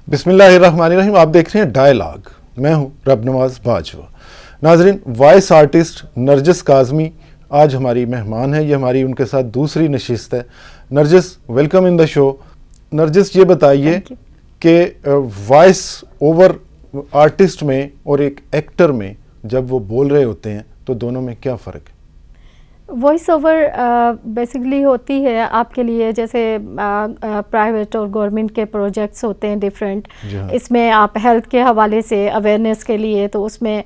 بسم اللہ الرحمن الرحیم. آپ دیکھ رہے ہیں ڈائلاگ. میں ہوں رب نواز باجوہ. ناظرین, وائس آرٹسٹ نرجس کاظمی آج ہماری مہمان ہے. یہ ہماری ان کے ساتھ دوسری نشست ہے. نرجس, ویلکم ان دا شو. نرجس, یہ بتائیے کہ وائس اوور آرٹسٹ میں اور ایک ایکٹر میں جب وہ بول رہے ہوتے ہیں تو دونوں میں کیا فرق ہے؟ وائس اوور بیسیکلی ہوتی ہے آپ کے لیے جیسے پرائیویٹ اور گورنمنٹ کے پروجیکٹس ہوتے ہیں ڈفرینٹ. اس میں آپ ہیلتھ کے حوالے سے اویئرنیس کے لیے تو اس میں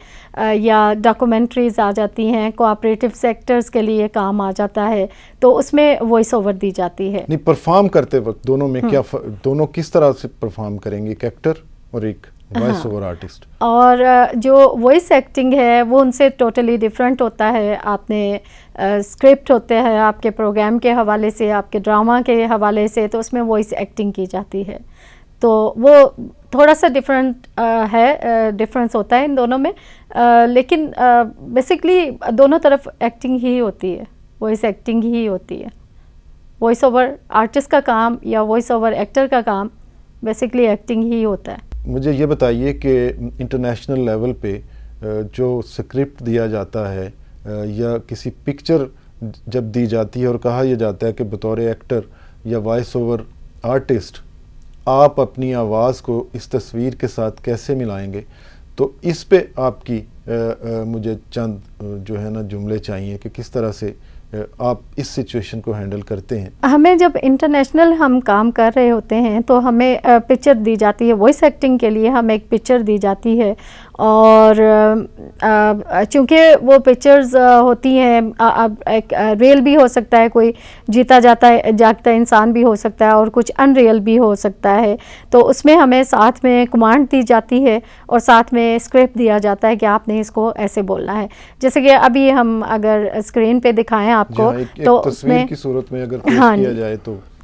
یا ڈاکومنٹریز آ جاتی ہیں, کوآپریٹیو سیکٹرز کے لیے کام آ جاتا ہے, تو اس میں وائس اوور دی جاتی ہے. نہیں, پرفارم کرتے وقت دونوں میں کیا دونوں کس طرح سے پرفارم کریں گے, ایک ایکٹر اور ایک وائس اوور آرٹسٹ؟ اور جو وائس ایکٹنگ ہے وہ ان سے ٹوٹلی ڈفرینٹ ہوتا ہے. آپ نے اسکرپٹ ہوتے ہیں آپ کے پروگرام کے حوالے سے, آپ کے ڈرامہ کے حوالے سے, تو اس میں وائس ایکٹنگ کی جاتی ہے. تو وہ تھوڑا سا ڈفرینٹ ہے, ڈفرینس ہوتا ہے ان دونوں میں, لیکن بیسکلی دونوں طرف ایکٹنگ ہی ہوتی ہے, وائس ایکٹنگ ہی ہوتی ہے. وائس اوور آرٹسٹ کا کام یا وائس اوور ایکٹر کا کام بیسکلی ایکٹنگ ہی ہوتا ہے. مجھے یہ بتائیے کہ انٹرنیشنل لیول پہ جو اسکرپٹ دیا جاتا ہے یا کسی پکچر جب دی جاتی ہے اور کہا یہ جاتا ہے کہ بطور ایکٹر یا وائس اوور آرٹسٹ آپ اپنی آواز کو اس تصویر کے ساتھ کیسے ملائیں گے, تو اس پہ آپ کی مجھے چند جو ہے نا جملے چاہیے کہ کس طرح سے آپ اس سچویشن کو ہینڈل کرتے ہیں. ہمیں جب انٹرنیشنل ہم کام کر رہے ہوتے ہیں تو ہمیں پکچر دی جاتی ہے, وائس ایکٹنگ کے لیے ہمیں ایک پکچر دی جاتی ہے, اور چونکہ وہ پکچرز ہوتی ہیں, ایک ریئل بھی ہو سکتا ہے, کوئی جیتا جاگتا انسان بھی ہو سکتا ہے, اور کچھ ان ریئل بھی ہو سکتا ہے. تو اس میں ہمیں ساتھ میں کمانڈ دی جاتی ہے اور ساتھ میں اسکرپٹ دیا جاتا ہے کہ آپ نے اس کو ایسے بولنا ہے. جیسے کہ ابھی ہم اگر اسکرین پہ دکھائیں آپ کو, تو تصویر کی صورت میں اگر پیش کیا جائے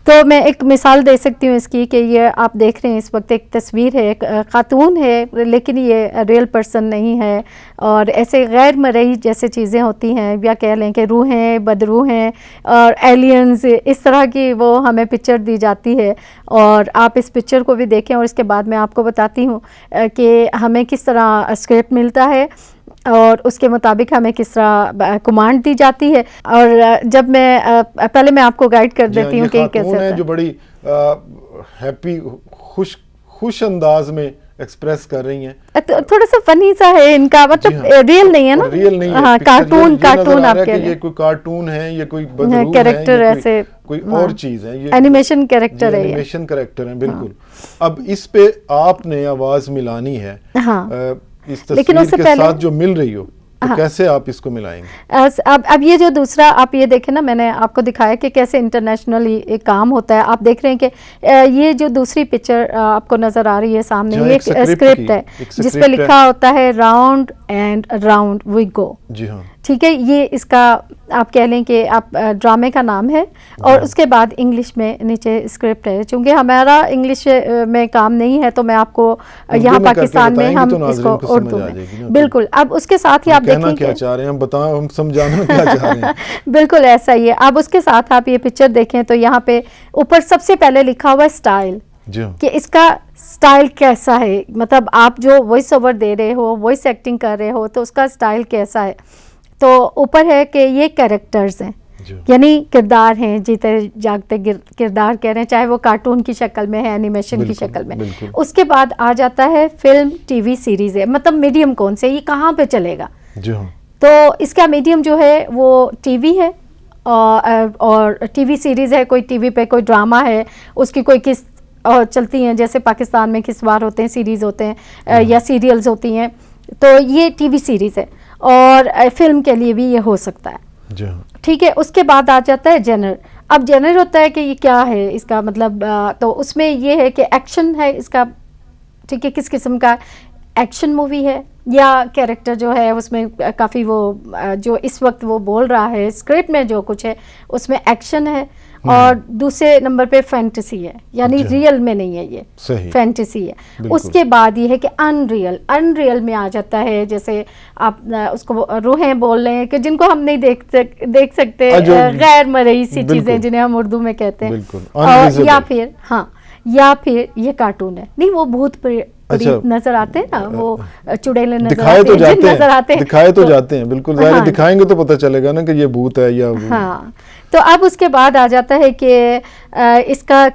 تو میں ایک مثال دے سکتی ہوں اس کی کہ یہ آپ دیکھ رہے ہیں اس وقت ایک تصویر ہے, ایک خاتون ہے لیکن یہ ریئل پرسن نہیں ہے, اور ایسے غیر مرئی جیسے چیزیں ہوتی ہیں, یا کہہ لیں کہ روحیں, بدروح ہیں اور ایلینز, اس طرح کی وہ ہمیں پکچر دی جاتی ہے. اور آپ اس پکچر کو بھی دیکھیں اور اس کے بعد میں آپ کو بتاتی ہوں کہ ہمیں کس طرح اسکرپٹ ملتا ہے اور اس کے مطابق ہمیں کس طرح کمانڈ دی جاتی ہے. اور جب میں پہلے میں آپ کو گائیڈ کر دیتی ہوں کہ کیسے ہوتا ہے. جو بڑی ہیپی خوش انداز میں ایکسپریس کر رہی ہیں, تھوڑا سا فنی سا ہے ان کا, مطلب ریئل نہیں ہے نا, ریئل نہیں ہے. ہاں, کارٹون آپ کہہ رہے ہیں, یہ کوئی کارٹون ہے, یہ کوئی بدروح کیریکٹر ہے, ایسے کوئی اور چیز ہے, یہ اینیمیشن کیریکٹر ہے, اینیمیشن کیریکٹر ہے. بالکل. اب اس پہ آپ نے آواز ملانی ہے, اس تصویر کے ساتھ جو مل رہی ہو, تو کیسے آپ اس کو ملائیں گے؟ اب یہ جو دوسرا آپ یہ دیکھیں نا, میں نے آپ کو دکھایا کہ کیسے انٹرنیشنلی ایک کام ہوتا ہے. آپ دیکھ رہے ہیں کہ یہ جو دوسری پکچر آپ کو نظر آ رہی ہے سامنے, یہ ایک اسکرپٹ ہے جس پہ لکھا ہوتا ہے راؤنڈ اینڈ راؤنڈ وی گو. جی ہاں, ٹھیک ہے. یہ اس کا آپ کہہ لیں کہ آپ ڈرامے کا نام ہے, اور اس کے بعد انگلش میں نیچے اسکرپٹ ہے. چونکہ ہمارا انگلش میں کام نہیں ہے تو میں آپ کو یہاں پاکستان میں ہم اس کو اردو میں, بالکل. اب اس کے ساتھ ہی آپ دیکھیں کیا چاہ رہے ہیں, ہم بتائیں, ہم سمجھانا کیا چاہ رہے ہیں. بالکل ایسا ہی ہے. اب اس کے ساتھ آپ یہ پکچر دیکھیں تو یہاں پہ اوپر سب سے پہلے لکھا ہوا ہے اسٹائل, کہ اس کا اسٹائل کیسا ہے. مطلب آپ جو وائس اوور دے رہے ہو, وائس ایکٹنگ کر رہے ہو, تو اس کا اسٹائل کیسا ہے. تو اوپر ہے کہ یہ کیریکٹرز ہیں, یعنی کردار ہیں, جیتے جاگتے کردار کہہ رہے ہیں, چاہے وہ کارٹون کی شکل میں ہے, اینیمیشن کی شکل میں. اس کے بعد آ جاتا ہے فلم, ٹی وی سیریز ہے, مطلب میڈیم کون سے, یہ کہاں پہ چلے گا. تو اس کا میڈیم جو ہے وہ ٹی وی ہے, اور ٹی وی سیریز ہے, کوئی ٹی وی پہ کوئی ڈرامہ ہے, اس کی کوئی کس چلتی ہیں, جیسے پاکستان میں کس وار ہوتے ہیں, سیریز ہوتے ہیں یا سیریلز ہوتی ہیں, تو یہ ٹی وی سیریز ہے. اور فلم کے لیے بھی یہ ہو سکتا ہے, ٹھیک ہے. اس کے بعد آ جاتا ہے جنر. اب جنر ہوتا ہے کہ یہ کیا ہے اس کا مطلب, تو اس میں یہ ہے کہ ایکشن ہے اس کا, ٹھیک ہے, کس قسم کا ایکشن مووی ہے, یا کیریکٹر جو ہے اس میں کافی وہ جو اس وقت وہ بول رہا ہے اسکرپٹ میں جو کچھ ہے اس میں ایکشن ہے. اور دوسرے نمبر پہ فینٹیسی ہے, یعنی ریئل میں نہیں ہے, یہ فینٹیسی ہے. اس کے بعد یہ ہے کہ ان ریئل میں آ جاتا ہے, جیسے آپ اس کو روحیں بول رہے ہیں کہ جن کو ہم نہیں دیکھ سکتے, غیر مرئی سی چیزیں جنہیں ہم اردو میں کہتے ہیں, یا پھر یا پھر یہ کارٹون ہے. نہیں وہ بھوت نظر آتے ہیں نا, وہ چڑیلے دکھائے تو جاتے ہیں, دکھائے تو جاتے ہیں بالکل, ظاہر دکھائیں گے تو پتہ چلے گا نا کہ یہ بھوت ہے یا. ہاں تو اب اس کے بعد آ جاتا ہے کہ اس کا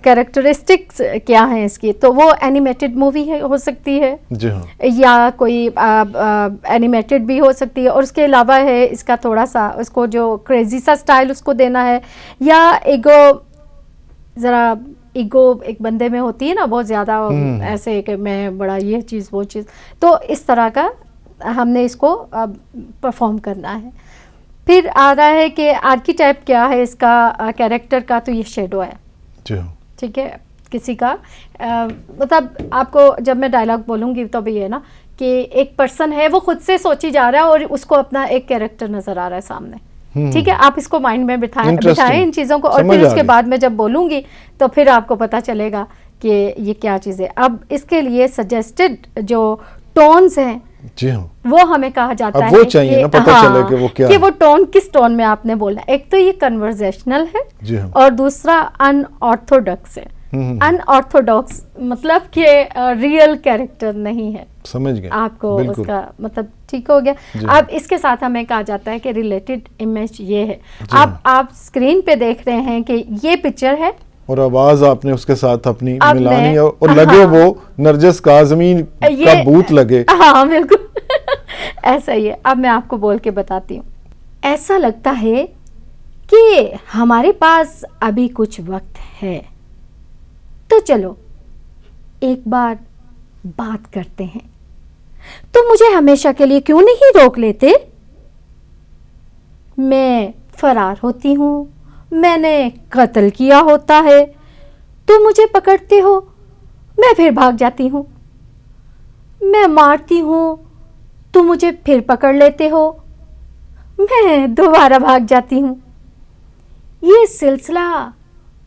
کریکٹرسٹکس کیا ہیں اس کی, تو وہ اینیمیٹڈ مووی ہو سکتی ہے جی ہاں, یا کوئی اینیمیٹڈ بھی ہو سکتی ہے, اور اس کے علاوہ ہے اس کا تھوڑا سا اس کو جو کریزی سا سٹائل اس کو دینا ہے, یا ایگو ایک بندے میں ہوتی ہے نا بہت زیادہ ایسے کہ میں بڑا یہ چیز وہ چیز, تو اس طرح کا ہم نے اس کو پرفارم کرنا ہے. پھر آ رہا ہے کہ آرکیٹائپ کیا ہے اس کا کیریکٹر کا, تو یہ شیڈو ہے. ٹھیک ہے, کسی کا مطلب آپ کو جب میں ڈائلاگ بولوں گی تو بھی ہے نا کہ ایک پرسن ہے وہ خود سے سوچی جا رہا ہے اور اس کو اپنا ایک کیریکٹر نظر آ رہا ہے سامنے. ٹھیک ہے, آپ اس کو مائنڈ میں بٹھائیں ان چیزوں کو, اور پھر اس کے بعد میں جب بولوں گی تو پھر آپ کو پتا چلے گا کہ یہ کیا چیز ہے. اب اس کے لیے سجیسٹڈ جو ٹونز ہیں جی ہاں وہ ہمیں کہا جاتا ہے, وہ چاہیے نا پتہ چلے کہ وہ کیا ہے, کہ وہ ٹون کس ٹون میں آپ نے بولنا ہے. ایک تو یہ کنورزیشنل ہے جی ہاں, اور دوسرا ان آرتھوڈاکس ہے. ان آرتھوڈاکس مطلب کہ ریئل کیریکٹر نہیں ہے, سمجھ گئے آپ کو اس کا مطلب ٹھیک ہو گیا. اب اس کے ساتھ ہمیں کہا جاتا ہے کہ ریلیٹڈ امیج یہ ہے. اب آپ اسکرین پہ دیکھ رہے ہیں کہ یہ پکچر ہے اور آواز آپ نے اس کے ساتھ اپنی ملانی ہے, اور لگے وہ نرجس کاظمی کا بوت لگے. ہاں بالکل ایسا ہی ہے. اب میں آپ کو بول کے بتاتی ہوں. ایسا لگتا ہے کہ ہمارے پاس ابھی کچھ وقت ہے, تو چلو ایک بار بات کرتے ہیں. تو مجھے ہمیشہ کے لیے کیوں نہیں روک لیتے؟ میں فرار ہوتی ہوں, میں نے قتل کیا ہوتا ہے, تم مجھے پکڑتے ہو, میں پھر بھاگ جاتی ہوں. میں مارتی ہوں, تم مجھے پھر پکڑ لیتے ہو, میں دوبارہ بھاگ جاتی ہوں. یہ سلسلہ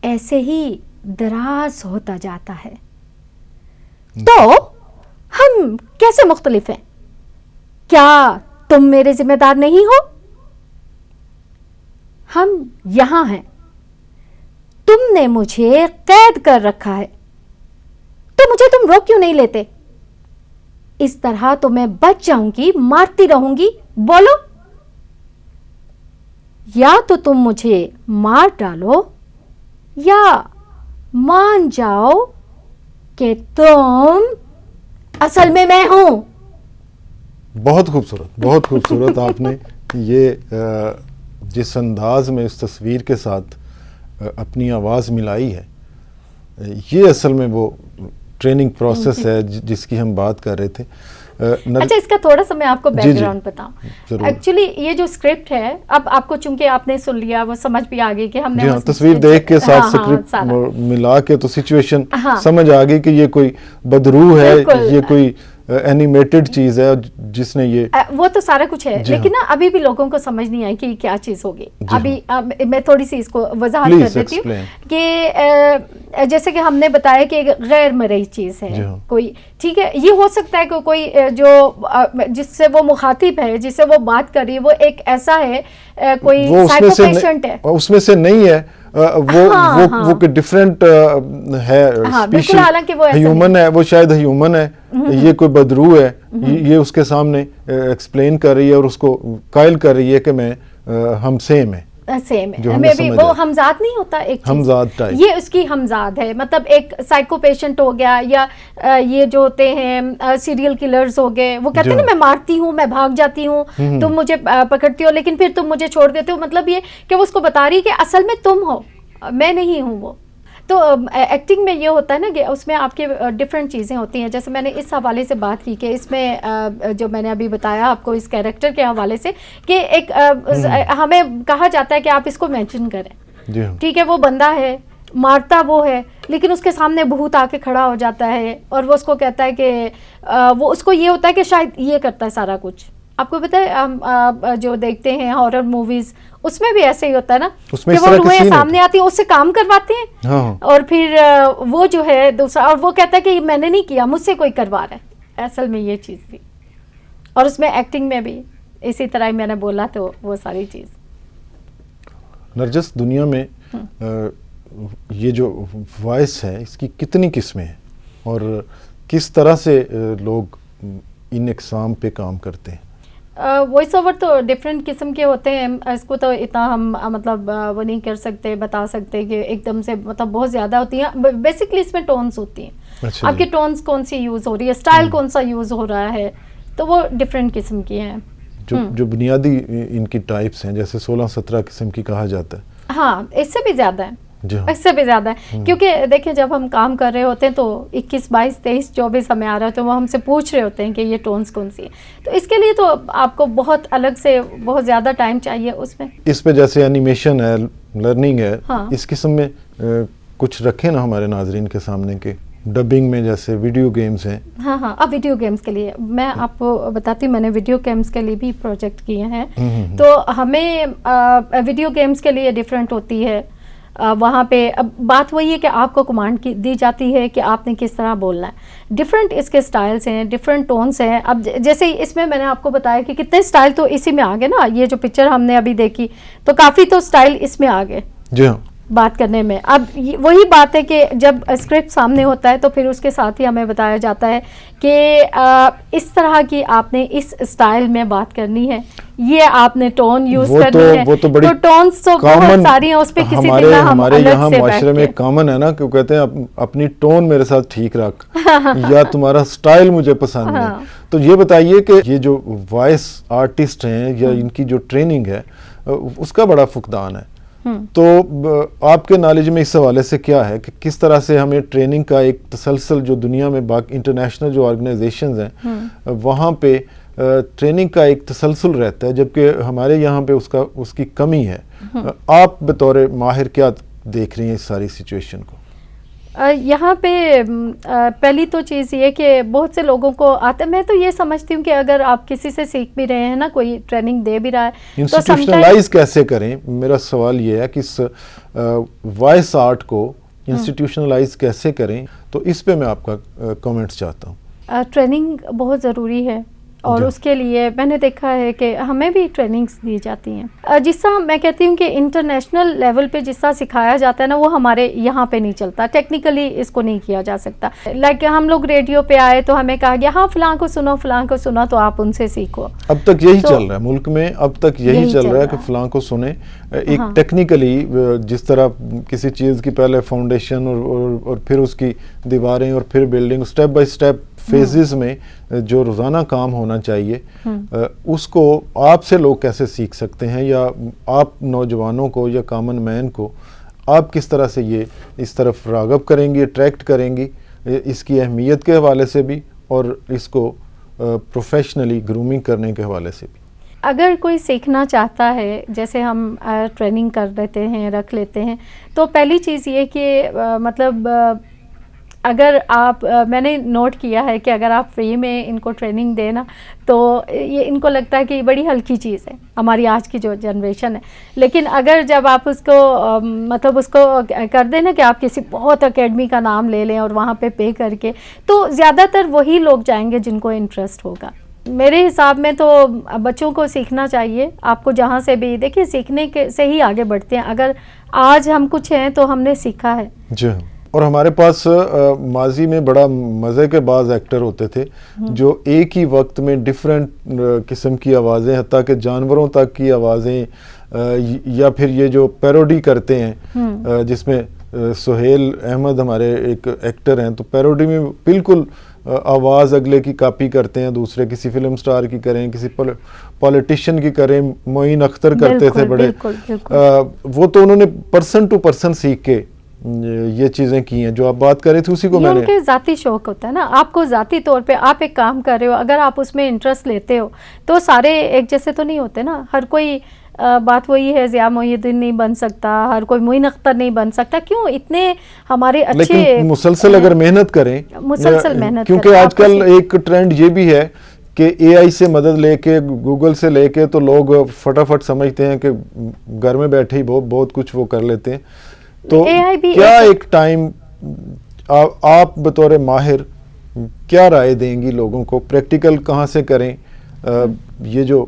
ایسے ہی دراز ہوتا جاتا ہے. تو ہم کیسے مختلف ہیں؟ کیا تم میرے ذمہ دار نہیں ہو؟ ہم یہاں ہیں, تم نے مجھے قید کر رکھا ہے, تو مجھے تم روک کیوں نہیں لیتے؟ اس طرح تو میں بچ جاؤں گی, مارتی رہوں گی. بولو, یا تو تم مجھے مار ڈالو یا مان جاؤ کہ تم اصل میں ہوں. بہت خوبصورت, بہت خوبصورت. آپ نے یہ جس انداز میں اس تصویر کے ساتھ اپنی آواز ملائی ہے, یہ اصل میں وہ ٹریننگ پروسیس ہے جس کی ہم بات کر رہے تھے. اچھا, اس کا تھوڑا سا میں آپ کو بیک گراؤنڈ بتاؤں. ایکچولی یہ جو اسکرپٹ ہے, اب آپ کو چونکہ آپ نے سن لیا, وہ سمجھ بھی آ گئی کہ ہم نے تصویر دیکھ کے ساتھ اسکرپٹ ملا کے تو سچویشن سمجھ آ گئی کہ یہ کوئی بدرو ہے, یہ کوئی اینیمیٹڈ چیز ہے جس نے یہ, وہ تو سارا کچھ ہے. لیکن نا ابھی بھی لوگوں کو سمجھ نہیں آئی کہ کیا چیز ہوگی. ابھی میں تھوڑی سی اس کو وضاحت کر دیتی ہوں کہ جیسے کہ ہم نے بتایا کہ غیر مرئی چیز ہے کوئی, ٹھیک ہے. یہ ہو سکتا ہے کہ کوئی جو جس سے وہ مخاطب ہے, جس سے وہ بات کر رہی ہے, وہ ایک ایسا ہے کوئی سائیکو پیشنٹ ہے, اس میں سے نہیں ہے, وہ ڈفرینٹ ہے اسپیشیز, ہیومن ہے, وہ شاید ہیومن ہے, یہ کوئی بدرو ہے, یہ اس کے سامنے ایکسپلین کر رہی ہے اور اس کو قائل کر رہی ہے کہ میں ہم سیم ہے. سیم ہے, میں بھی وہ ہمزاد نہیں ہوتا ایک چیز, یہ اس کی ہمزاد ہے. مطلب ایک سائیکو پیشنٹ ہو گیا, یا یہ جو ہوتے ہیں سیریل کلرز ہو گئے, وہ کہتے ہیں نا میں مارتی ہوں, میں بھاگ جاتی ہوں, تم مجھے پکڑتی ہو لیکن پھر تم مجھے چھوڑ دیتے ہو. مطلب یہ کہ وہ اس کو بتا رہی ہے کہ اصل میں تم ہو, میں نہیں ہوں وہ. تو ایکٹنگ میں یہ ہوتا ہے نا کہ اس میں آپ کے ڈفرینٹ چیزیں ہوتی ہیں. جیسے میں نے اس حوالے سے بات کی کہ اس میں جو میں نے ابھی بتایا آپ کو اس کیریکٹر کے حوالے سے کہ ایک ہمیں کہا جاتا ہے کہ آپ اس کو مینشن کریں, ٹھیک ہے. وہ بندہ ہے, مارتا وہ ہے, لیکن اس کے سامنے بھوت آ کے کھڑا ہو جاتا ہے اور وہ اس کو کہتا ہے کہ وہ اس کو یہ ہوتا ہے کہ شاید یہ کرتا ہے سارا کچھ. آپ کو پتہ ہے ہم جو دیکھتے ہیں ہارر موویز, اس میں بھی ایسے ہی ہوتا ہے نا کہ وہ روحیں سامنے آتی ہیں, اس سے کام کرواتے ہیں, اور پھر وہ جو ہے دوسرا, اور وہ کہتا ہے کہ میں نے نہیں کیا, مجھ سے کوئی کروا رہا ہے. اصل میں یہ چیز تھی. اور اس میں ایکٹنگ میں بھی اسی طرح ہی میں نے بولا, تو وہ ساری چیز. نرجس, دنیا میں یہ جو وائس ہے اس کی کتنی قسمیں ہیں اور کس طرح سے لوگ ان اقسام پہ کام کرتے ہیں؟ وائس اوور تو ڈفرینٹ قسم کے ہوتے ہیں, اس کو تو اتنا ہم مطلب وہ نہیں کر سکتے, بتا سکتے کہ ایک دم سے مطلب بہت زیادہ ہوتی ہیں. بیسکلی اس میں ٹونس ہوتی ہیں, آپ کی ٹونس کون سی یوز ہو رہی ہے, اسٹائل کون سا یوز ہو رہا ہے, تو وہ ڈفرینٹ قسم کی ہیں. جو بنیادی ان کی ٹائپس ہیں جیسے 16-17 قسم کی کہا جاتا ہے. ہاں اس سے بھی زیادہ ہے, اس سے بھی زیادہ ہے, کیونکہ دیکھیں جب ہم کام کر رہے ہوتے ہیں تو 21, 22, 23, 24 ہمیں آ رہا ہے تو وہ ہم سے پوچھ رہے ہوتے ہیں کہ یہ ٹونس کون سی ہے, تو اس کے لیے تو آپ کو بہت الگ سے بہت زیادہ ٹائم چاہیے اس میں. اس پہ جیسے اینیمیشن ہے, لرننگ ہے, اس قسم میں کچھ رکھیں نا ہمارے ناظرین کے سامنے کے ڈبنگ میں جیسے ویڈیو گیمز ہیں. ہاں اب ویڈیو گیمز کے لیے میں آپ کو بتاتی ہوں, میں نے ویڈیو گیمز کے لیے بھی پروجیکٹ کیے ہیں, تو ہمیں ویڈیو گیمز کے لیے ڈفرینٹ ہوتی ہے. وہاں پہ اب بات وہی ہے کہ آپ کو کمانڈ دی جاتی ہے کہ آپ نے کس طرح بولنا ہے. ڈفرینٹ اس کے سٹائلز ہیں, ڈفرینٹ ٹونس ہیں. اب جیسے اس میں نے آپ کو بتایا کہ کتنے سٹائل تو اسی میں آ گئے نا, یہ جو پکچر ہم نے ابھی دیکھی تو کافی تو سٹائل اس میں آ گئے. جی ہاں, بات کرنے میں. اب وہی بات ہے کہ جب اسکرپٹ سامنے ہوتا ہے تو پھر اس کے ساتھ ہی ہمیں بتایا جاتا ہے کہ اس طرح کی آپ نے اس اسٹائل میں بات کرنی ہے, یہ آپ نے ٹون یوز کرنی ہے. وہ تو بڑی ٹونس تو بہت ساری ہیں, اس پہ کسی دن ہمارے یہاں معاشرے میں کامن ہے نا کہ وہ کہتے ہیں اپنی ٹون میرے ساتھ ٹھیک رکھ یا تمہارا اسٹائل مجھے پسند ہے. تو یہ بتائیے کہ یہ جو وائس آرٹسٹ ہیں یا ان کی جو ٹریننگ ہے اس کا بڑا فقدان ہے, تو آپ کے نالج میں اس حوالے سے کیا ہے کہ کس طرح سے ہمیں ٹریننگ کا ایک تسلسل جو دنیا میں باقی انٹرنیشنل جو آرگنائزیشنز ہیں وہاں پہ ٹریننگ کا ایک تسلسل رہتا ہے, جبکہ ہمارے یہاں پہ اس کی کمی ہے. آپ بطور ماہر کیا دیکھ رہی ہیں اس ساری سچویشن کو؟ یہاں پہ پہلی تو چیز یہ کہ بہت سے لوگوں کو آتا ہے, میں تو یہ سمجھتی ہوں کہ اگر آپ کسی سے سیکھ بھی رہے ہیں نا, کوئی ٹریننگ دے بھی رہا ہے, انسٹیٹیوشنلائز کیسے کریں؟ میرا سوال یہ ہے کہ اس وائس آرٹ کو انسٹیٹیوشنلائز کیسے کریں, تو اس پہ میں آپ کا کمنٹس چاہتا ہوں. ٹریننگ بہت ضروری ہے اور اس کے لیے میں نے دیکھا ہے کہ ہمیں بھی ٹریننگز دی جاتی ہیں. جس طرح میں کہتی ہوں کہ انٹرنیشنل لیول پہ جس طرح سکھایا جاتا ہے نا, وہ ہمارے یہاں پہ نہیں چلتا, ٹیکنیکلی اس کو نہیں کیا جا سکتا. لائک ہم لوگ ریڈیو پہ آئے تو ہمیں کہا گیا ہاں فلاں کو سنو تو آپ ان سے سیکھو. اب تک یہی چل رہا ہے ملک میں, اب تک یہی چل رہا ہے کہ فلاں کو سنیں. ایک ٹیکنیکلی جس طرح کسی چیز کی پہلے فاؤنڈیشن اور پھر اس کی دیواریں اور پھر building, step by step phases میں جو روزانہ کام ہونا چاہیے, اس کو آپ سے لوگ کیسے سیکھ سکتے ہیں, یا آپ نوجوانوں کو یا کامن مین کو آپ کس طرح سے یہ اس طرف راغب کریں گی, اٹریکٹ کریں گی, اس کی اہمیت کے حوالے سے بھی اور اس کو پروفیشنلی گرومنگ کرنے کے حوالے سے بھی؟ اگر کوئی سیکھنا چاہتا ہے, جیسے ہم ٹریننگ کر لیتے ہیں, رکھ لیتے ہیں, تو پہلی چیز یہ کہ مطلب اگر آپ, میں نے نوٹ کیا ہے کہ اگر آپ فری میں ان کو ٹریننگ دیں نا تو یہ ان کو لگتا ہے کہ یہ بڑی ہلکی چیز ہے, ہماری آج کی جو جنریشن ہے. لیکن اگر جب آپ اس کو مطلب اس کو کر دیں نا کہ آپ کسی بہت اکیڈمی کا نام لے لیں اور وہاں پے کر کے, تو زیادہ تر وہی لوگ جائیں گے جن کو انٹرسٹ ہوگا. میرے حساب میں تو بچوں کو سیکھنا چاہیے. آپ کو جہاں سے بھی دیکھیے, سیکھنے کے سے ہی آگے بڑھتے ہیں. اگر آج ہم کچھ ہیں تو ہم نے سیکھا ہے. جی, اور ہمارے پاس ماضی میں بڑا مزے کے بعض ایکٹر ہوتے تھے جو ایک ہی وقت میں ڈیفرنٹ قسم کی آوازیں, حتیٰ کہ جانوروں تک کی آوازیں, یا پھر یہ جو پیروڈی کرتے ہیں, جس میں سہیل احمد ہمارے ایک ایکٹر ہیں, تو پیروڈی میں بالکل آواز اگلے کی کاپی کرتے ہیں, دوسرے کسی فلم سٹار کی کریں, کسی پولیٹیشین کی کریں. معین اختر کرتے تھے بڑے, وہ تو انہوں نے پرسن ٹو پرسن سیکھ کے یہ چیزیں کی ہیں جو آپ بات کر رہے تھے, اسی کو میں نے. ان کے ذاتی شوق ہوتا ہے نا, آپ کو ذاتی طور پہ آپ ایک کام کر رہے ہو, اگر آپ اس میں انٹرسٹ لیتے ہو تو سارے ایک جیسے تو نہیں ہوتے نا. ہر کوئی بات وہی ہے, ضیاء محی الدین نہیں بن سکتا, ہر کوئی معین اختر نہیں بن سکتا. کیوں اتنے ہمارے اچھے, لیکن مسلسل اگر محنت کریں, مسلسل محنت, کیونکہ آج کل ایک ٹرینڈ یہ بھی ہے کہ اے آئی سے مدد لے کے, گوگل سے لے کے, تو لوگ فٹافٹ سمجھتے ہیں کہ گھر میں بیٹھے ہی بہت کچھ وہ کر لیتے ہیں. تو کیا ایک ٹائم آپ بطور ماہر کیا رائے دیں گی لوگوں کو, پریکٹیکل کہاں سے کریں, یہ جو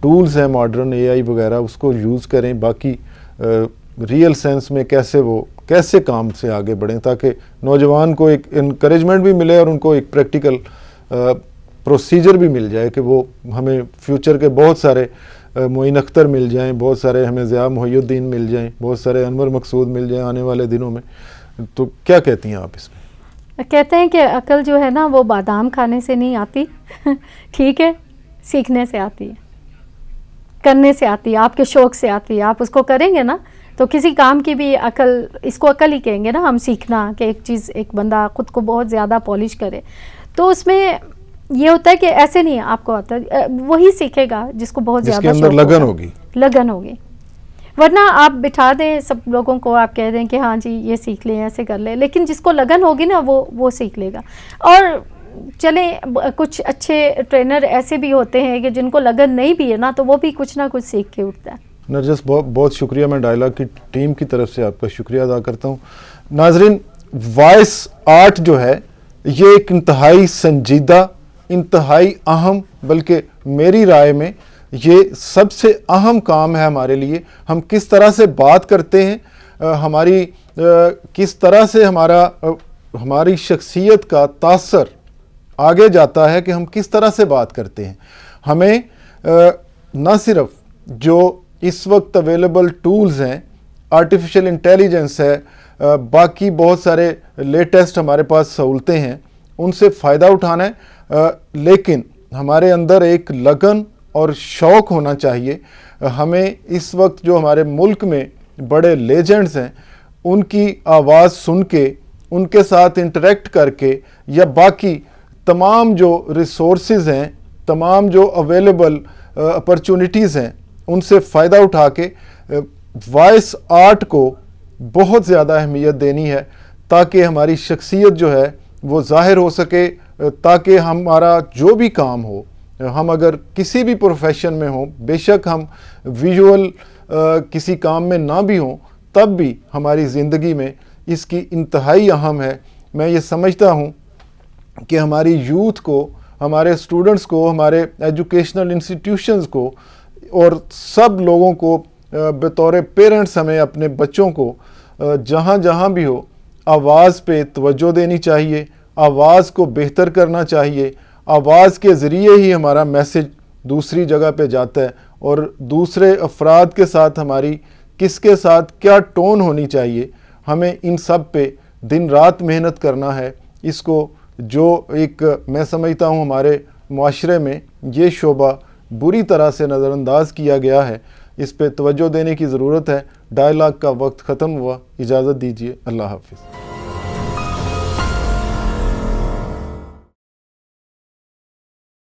ٹولز ہیں ماڈرن اے آئی وغیرہ اس کو یوز کریں, باقی ریئل سینس میں کیسے وہ کیسے کام سے آگے بڑھیں تاکہ نوجوان کو ایک انکریجمنٹ بھی ملے اور ان کو ایک پریکٹیکل پروسیجر بھی مل جائے کہ وہ ہمیں فیوچر کے بہت سارے معین اختر مل جائیں, بہت سارے ہمیں ضیاء محی الدین مل جائیں, بہت سارے انور مقصود مل جائیں آنے والے دنوں میں. تو کیا کہتی ہیں آپ اس میں؟ کہتے ہیں کہ عقل جو ہے نا وہ بادام کھانے سے نہیں آتی ٹھیک ہے, سیکھنے سے آتی ہے, کرنے سے آتی ہے, آپ کے شوق سے آتی ہے. آپ اس کو کریں گے نا تو کسی کام کی بھی عقل, اس کو عقل ہی کہیں گے نا ہم, سیکھنا کہ ایک چیز ایک بندہ خود کو بہت زیادہ پالش کرے تو اس میں یہ ہوتا ہے کہ ایسے نہیں آپ کو آتا, وہی سیکھے گا جس کو بہت زیادہ جس کے اندر لگن ہوگی. ورنہ آپ بٹھا دیں سب لوگوں کو, آپ کہہ دیں کہ ہاں جی یہ سیکھ لیں, ایسے کر لیں, لیکن جس کو لگن ہوگی نا وہ سیکھ لے گا. اور چلیں کچھ اچھے ٹرینر ایسے بھی ہوتے ہیں کہ جن کو لگن نہیں بھی ہے نا تو وہ بھی کچھ نہ کچھ سیکھ کے اٹھتا ہے. نرجس بہت شکریہ, میں ڈائلاگ کی ٹیم کی طرف سے آپ کا شکریہ ادا کرتا ہوں. ناظرین, وائس آرٹ جو ہے یہ ایک انتہائی سنجیدہ, انتہائی اہم, بلکہ میری رائے میں یہ سب سے اہم کام ہے ہمارے لیے. ہم کس طرح سے بات کرتے ہیں, ہماری کس طرح سے ہماری شخصیت کا تاثر آگے جاتا ہے کہ ہم کس طرح سے بات کرتے ہیں. ہمیں نہ صرف جو اس وقت اویلیبل ٹولز ہیں, آرٹیفیشل انٹیلیجنس ہے, باقی بہت سارے لیٹسٹ ہمارے پاس سہولتیں ہیں, ان سے فائدہ اٹھانا ہے, لیکن ہمارے اندر ایک لگن اور شوق ہونا چاہیے. ہمیں اس وقت جو ہمارے ملک میں بڑے لیجنڈز ہیں ان کی آواز سن کے, ان کے ساتھ انٹریکٹ کر کے, یا باقی تمام جو ریسورسز ہیں, تمام جو اویلیبل اپرچونٹیز ہیں ان سے فائدہ اٹھا کے وائس آرٹ کو بہت زیادہ اہمیت دینی ہے تاکہ ہماری شخصیت جو ہے وہ ظاہر ہو سکے, تاکہ ہمارا جو بھی کام ہو, ہم اگر کسی بھی پروفیشن میں ہوں, بے شک ہم ویژول کسی کام میں نہ بھی ہوں, تب بھی ہماری زندگی میں اس کی انتہائی اہم ہے. میں یہ سمجھتا ہوں کہ ہماری یوتھ کو, ہمارے اسٹوڈنٹس کو, ہمارے ایجوکیشنل انسٹیٹیوشنز کو اور سب لوگوں کو بطور پیرنٹس ہمیں اپنے بچوں کو جہاں جہاں بھی ہو آواز پہ توجہ دینی چاہیے, آواز کو بہتر کرنا چاہیے. آواز کے ذریعے ہی ہمارا میسج دوسری جگہ پہ جاتا ہے, اور دوسرے افراد کے ساتھ ہماری کس کے ساتھ کیا ٹون ہونی چاہیے, ہمیں ان سب پہ دن رات محنت کرنا ہے. اس کو جو ایک میں سمجھتا ہوں ہمارے معاشرے میں یہ شعبہ بری طرح سے نظر انداز کیا گیا ہے, اس پہ توجہ دینے کی ضرورت ہے. ڈائلاگ کا وقت ختم ہوا, اجازت دیجیے, اللہ حافظ.